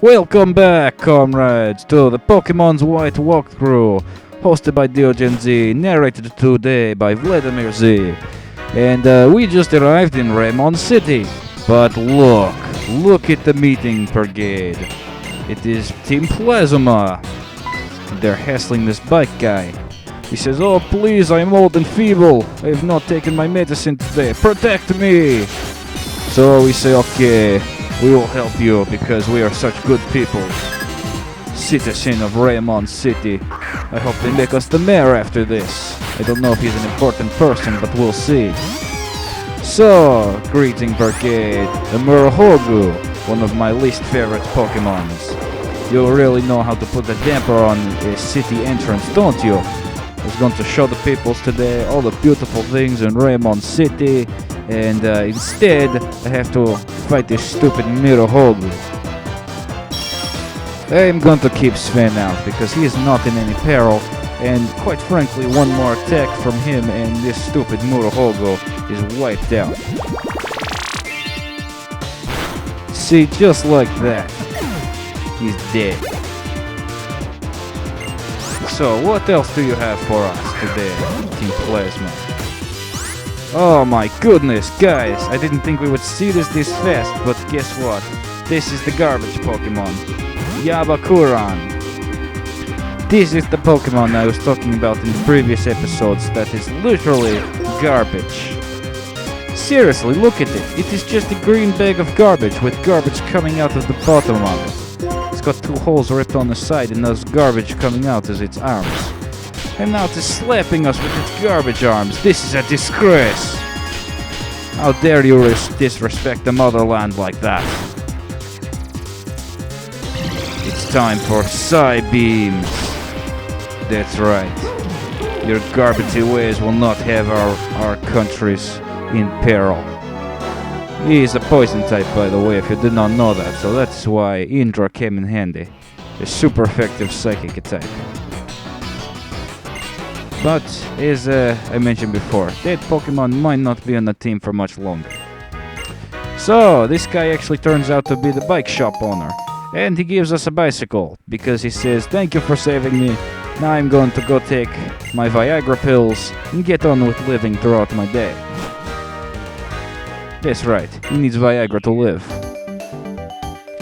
Welcome back, comrades, to the Pokemon's White Walkthrough, hosted by DeoGenZ, narrated today by Vladimir Z. And we just arrived in Raimon City. But look at the meeting brigade. It is Team Plasma. They're hassling this bike guy. He says, "Oh, please, I'm old and feeble. I have not taken my medicine today. Protect me!" So we say, "Okay, we will help you because we are such good people. Citizen of Raimon City. I hope they make us the mayor after this. I don't know if he's an important person, but we'll see." So, greeting brigade, the Murahogu, one of my least favorite Pokemons. You really know how to put a damper on a city entrance, don't you? I was going to show the peoples today all the beautiful things in Raimon City, and instead I have to fight this stupid Murahogu. I'm going to keep Sven out because he is not in any peril, and quite frankly one more attack from him and this stupid Murahogu is wiped out. See, just like that, he's dead. So, what else do you have for us today, Team Plasma? Oh my goodness, guys, I didn't think we would see this fast, but guess what? This is the garbage Pokemon, Yabakuran. This is the Pokemon I was talking about in the previous episodes that is literally garbage. Seriously, look at it. It is just a green bag of garbage with garbage coming out of the bottom of it. It's got two holes ripped on the side and there's garbage coming out as its arms. And now it is slapping us with its garbage arms. This is a disgrace. How dare you disrespect the motherland like that? It's time for Psy-Beams. That's right. Your garbagey ways will not have our countries in peril. He is a poison type, by the way, if you did not know that, so that's why Indra came in handy. A super effective psychic attack. But, as I mentioned before, that Pokemon might not be on the team for much longer. So, this guy actually turns out to be the bike shop owner. And he gives us a bicycle, because he says, "Thank you for saving me. Now I'm going to go take my Viagra pills and get on with living throughout my day." That's right, he needs Viagra to live.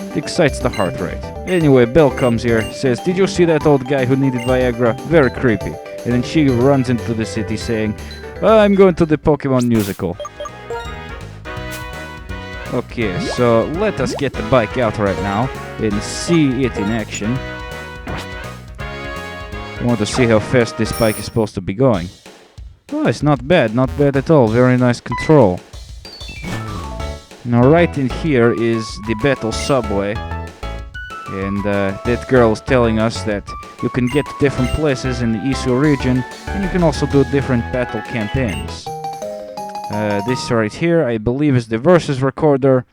It excites the heart rate. Anyway, Belle comes here, says, "Did you see that old guy who needed Viagra? Very creepy." And then she runs into the city saying, "I'm going to the Pokemon musical." Okay, so let us get the bike out right now and see it in action. I want to see how fast this bike is supposed to be going. Oh, it's not bad at all. Very nice control. Now right in here is the battle subway, and that girl is telling us that you can get to different places in the Isu region, and you can also do different battle campaigns. This right here, I believe, is the versus recorder,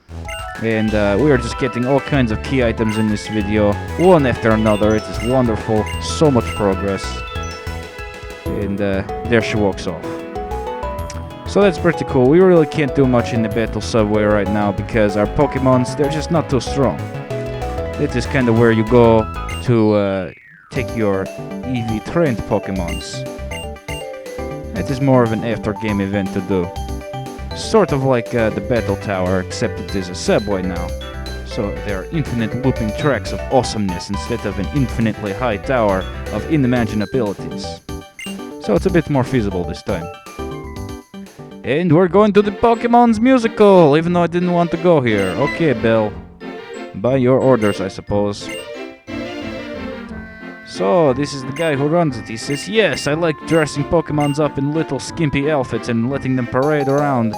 and we are just getting all kinds of key items in this video, one after another. It is wonderful, so much progress, and there she walks off. So that's pretty cool. We really can't do much in the battle subway right now because our Pokemons, they're just not too strong. That is kind of where you go to take your EV trained Pokemons. That is more of an after-game event to do. Sort of like the Battle Tower, except it is a subway now. So there are infinite looping tracks of awesomeness instead of an infinitely high tower of inimaginabilities. So it's a bit more feasible this time. And we're going to the Pokemon's musical, even though I didn't want to go here. Okay, Belle. By your orders, I suppose. So, this is the guy who runs it. He says, "Yes, I like dressing Pokemons up in little skimpy outfits and letting them parade around.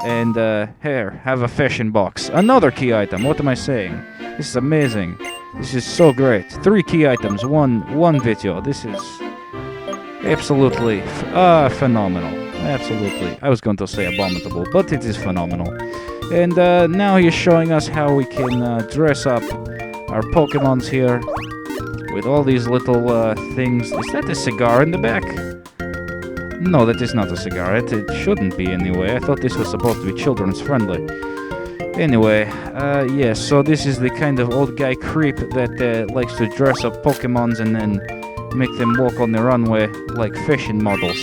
And, here, have a fashion box." Another key item, what am I saying? This is amazing. This is so great. 3 key items, one video. This is absolutely phenomenal. Absolutely. I was going to say abominable, but it is phenomenal. And now he's showing us how we can dress up our Pokemons here with all these little things. Is that a cigar in the back? No, that is not a cigarette. It shouldn't be anyway. I thought this was supposed to be children's friendly. Anyway, yeah, so this is the kind of old guy creep that likes to dress up Pokemons and then make them walk on the runway like fashion models.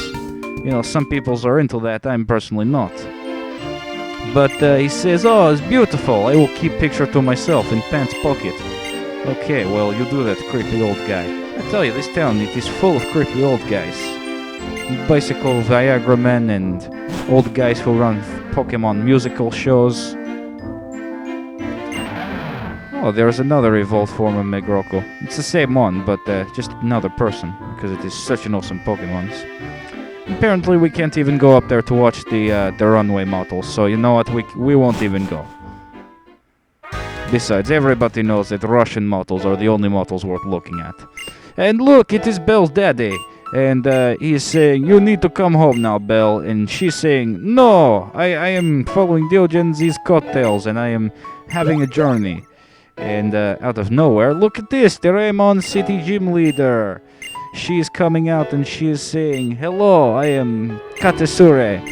You know, some peoples are into that, I'm personally not. But he says, oh, it's beautiful, I will keep picture to myself in pants pocket. Okay, well, you do that, creepy old guy. I tell you, this town, it is full of creepy old guys. Bicycle Viagra men and old guys who run Pokemon musical shows. Oh, there's another evolved form of Megroko. It's the same one, but just another person, because it is such an awesome Pokemon. Apparently we can't even go up there to watch the runway models, so you know what, we won't even go. Besides, everybody knows that Russian models are the only models worth looking at. And look, it is Belle's daddy! And he's saying, you need to come home now, Belle. And she's saying, no, I am following DeoGenZ's coattails and I am having a journey. And out of nowhere, look at this, the Raimon City gym leader. She's coming out and she is saying, hello, I am Kametesure.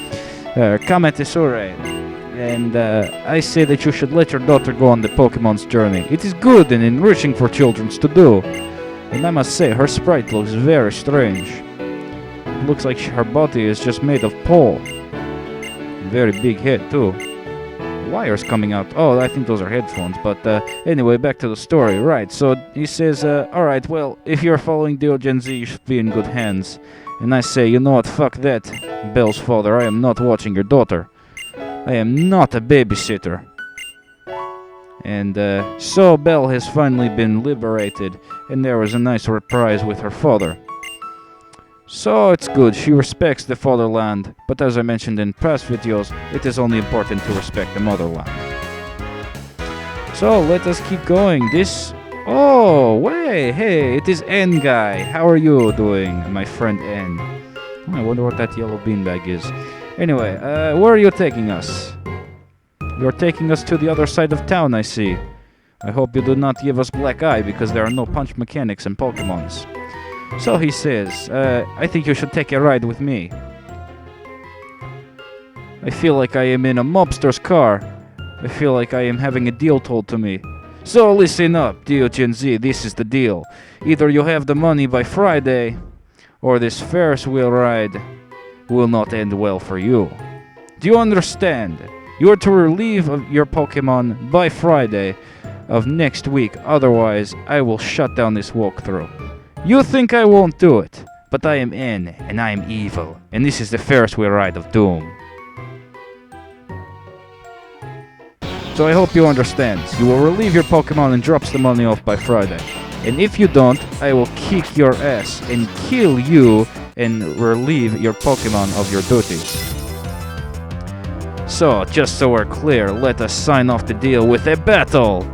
And I say that you should let your daughter go on the Pokemon's journey. It is good and enriching for children to do. And I must say, her sprite looks very strange. It looks like her body is just made of pole. Very big head too. Wires coming out. Oh, I think those are headphones. But anyway, back to the story. Right, so he says, alright, well, if you're following DeoGenZ, you should be in good hands. And I say, you know what, fuck that, Belle's father, I am not watching your daughter. I am not a babysitter. And so Belle has finally been liberated, and there was a nice reprise with her father. So it's good, she respects the fatherland, but as I mentioned in past videos, it is only important to respect the motherland. So let us keep going. This... Oh, wait, hey, it is N guy. How are you doing, my friend N? I wonder what that yellow beanbag is. Anyway, where are you taking us? You're taking us to the other side of town, I see. I hope you do not give us black eye, because there are no punch mechanics in Pokemons. So he says, I think you should take a ride with me. I feel like I am in a mobster's car. I feel like I am having a deal told to me. So listen up, DeoGenZ, this is the deal. Either you have the money by Friday, or this Ferris wheel ride will not end well for you. Do you understand? You are to relieve your Pokemon by Friday of next week, otherwise I will shut down this walkthrough. You think I won't do it, but I am N, and I am evil, and this is the Ferris wheel ride of doom. So I hope you understand. You will relieve your Pokemon and drops the money off by Friday. And if you don't, I will kick your ass and kill you and relieve your Pokemon of your duties. So, just so we're clear, let us sign off the deal with a battle!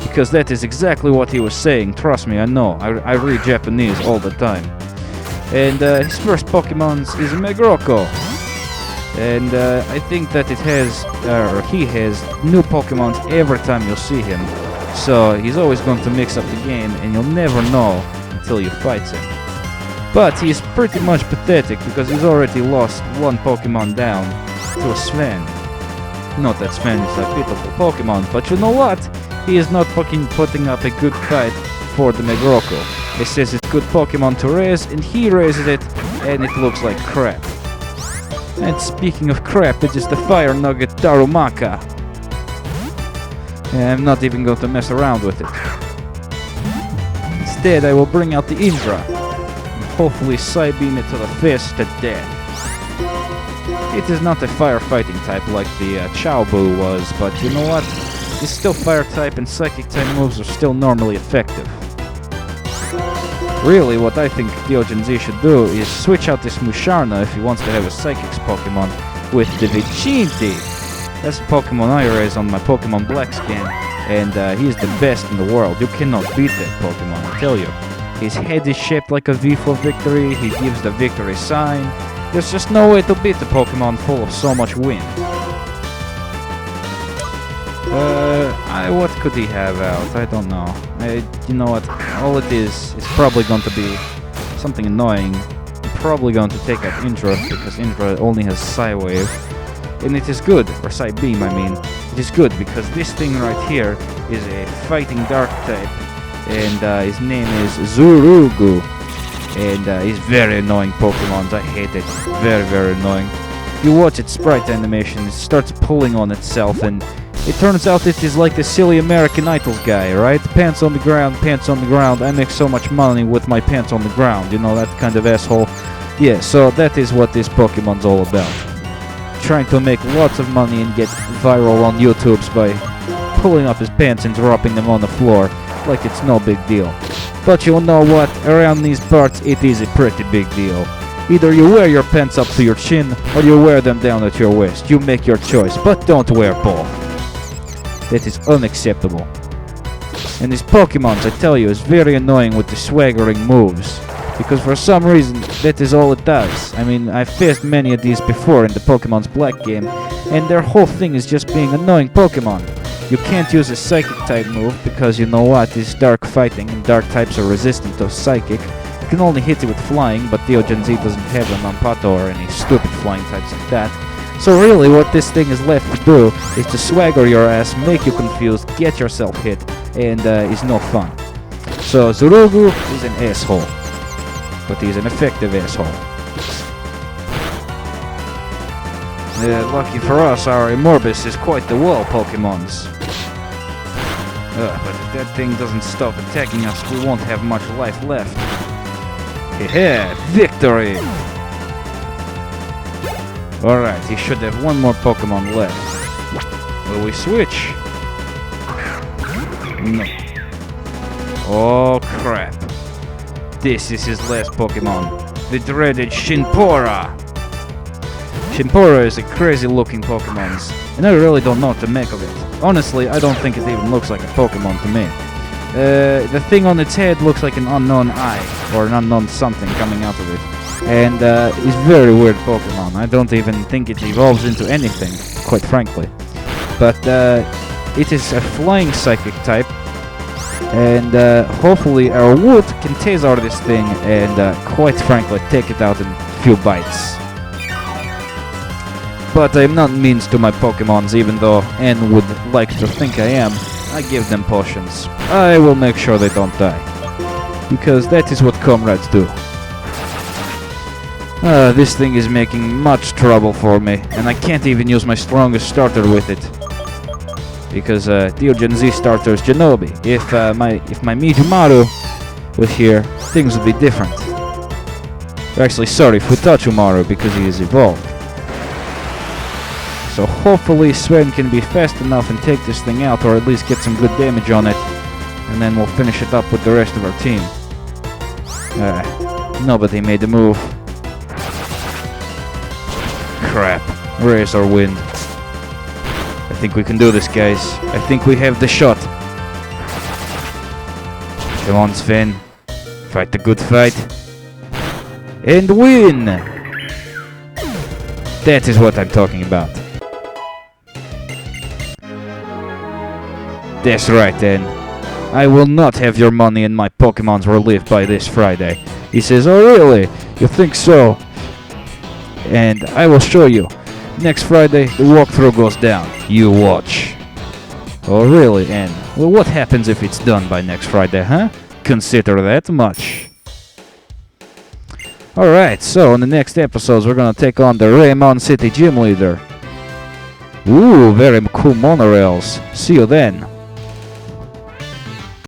Because that is exactly what he was saying, trust me, I know, I read Japanese all the time. And his first Pokemon is Megroko. And I think that it has, or he has, new Pokemon every time you'll see him. So he's always going to mix up the game, and you'll never know until you fight him. But he's pretty much pathetic, because he's already lost one Pokemon down to a Sven. Not that Sven is a pitiful Pokemon, but you know what? He is not fucking putting up a good fight for the Megroko. He says it's good Pokemon to raise, and he raises it, and it looks like crap. And speaking of crap, it is the Fire Nugget Darumaka. I'm not even going to mess around with it. Instead, I will bring out the Indra, and hopefully Psybeam it to the face to death. It is not a firefighting type like the Chowboo was, but you know what? It's still fire type, and psychic type moves are still normally effective. Really, what I think DeoGenZ should do is switch out this Musharna if he wants to have a Psychics Pokemon with the Vichinti. That's a Pokemon I raise on my Pokemon Black skin, and he's the best in the world. You cannot beat that Pokemon, I tell you. His head is shaped like a V for victory, he gives the victory sign. There's just no way to beat the Pokemon full of so much wind. What could he have out? I don't know. You know what? All it is probably going to be something annoying. I'm probably going to take out Indra, because Indra only has Psy Wave. And it is good, or Psy Beam, I mean. It is good because this thing right here is a fighting dark type, and his name is Zurugu, and he's very annoying Pokemon. I hate it. Very, very annoying. You watch its sprite animation, it starts pulling on itself, and it turns out it is like the silly American Idols guy, right? Pants on the ground, pants on the ground. I make so much money with my pants on the ground. You know, that kind of asshole. Yeah, so that is what this Pokemon's all about. Trying to make lots of money and get viral on YouTubes by pulling up his pants and dropping them on the floor like it's no big deal. But you know what? Around these parts, it is a pretty big deal. Either you wear your pants up to your chin, or you wear them down at your waist. You make your choice, but don't wear both. That is unacceptable. And these Pokemons, I tell you, is very annoying with the swaggering moves. Because for some reason, that is all it does. I mean, I've faced many of these before in the Pokemon's Black game, and their whole thing is just being annoying Pokemon. You can't use a Psychic type move, because you know what, it's dark fighting, and dark types are resistant to Psychic. You can only hit it with flying, but DeoGenZ doesn't have a Mampato or any stupid flying types like that. So really what this thing is left to do is to swagger your ass, make you confused, get yourself hit, and is no fun. So Zurugu is an asshole, but he's an effective asshole. Lucky for us, our Morbus is quite the wall Pokemons. But if that thing doesn't stop attacking us, we won't have much life left. Yeah, victory! Alright, he should have one more Pokemon left. Will we switch? No. Oh crap. This is his last Pokemon. The dreaded Shinpora! Shinpora is a crazy looking Pokemon, and I really don't know what to make of it. Honestly, I don't think it even looks like a Pokemon to me. The thing on its head looks like an unknown eye, or an unknown something coming out of it. And it's very weird Pokemon. I don't even think it evolves into anything, quite frankly. But it is a flying Psychic type, and hopefully our Wood can taser this thing and quite frankly take it out in a few bites. But I'm not mean to my Pokemons, even though Anne would like to think I am. I give them potions. I will make sure they don't die, because that is what comrades do. This thing is making much trouble for me, and I can't even use my strongest starter with it. Because DeoGenZ starter is Genobi. If my Mijumaru was here, things would be different. Actually, sorry, Futachumaru, because he is evolved. So hopefully Sven can be fast enough and take this thing out, or at least get some good damage on it, and then we'll finish it up with the rest of our team. Nobody made a move. Crap. Where's our wind? I think we can do this, guys. I think we have the shot. Come on, Sven. Fight the good fight. And win! That is what I'm talking about. That's right, then. I will not have your money and my Pokemon's relief by this Friday. He says, oh really? You think so? And I will show you. Next Friday, the walkthrough goes down. You watch. Oh really, Anne? Well, what happens if it's done by next Friday, huh? Consider that much. Alright, so in the next episodes, we're gonna take on the Raimon City gym leader. Ooh, very cool monorails. See you then.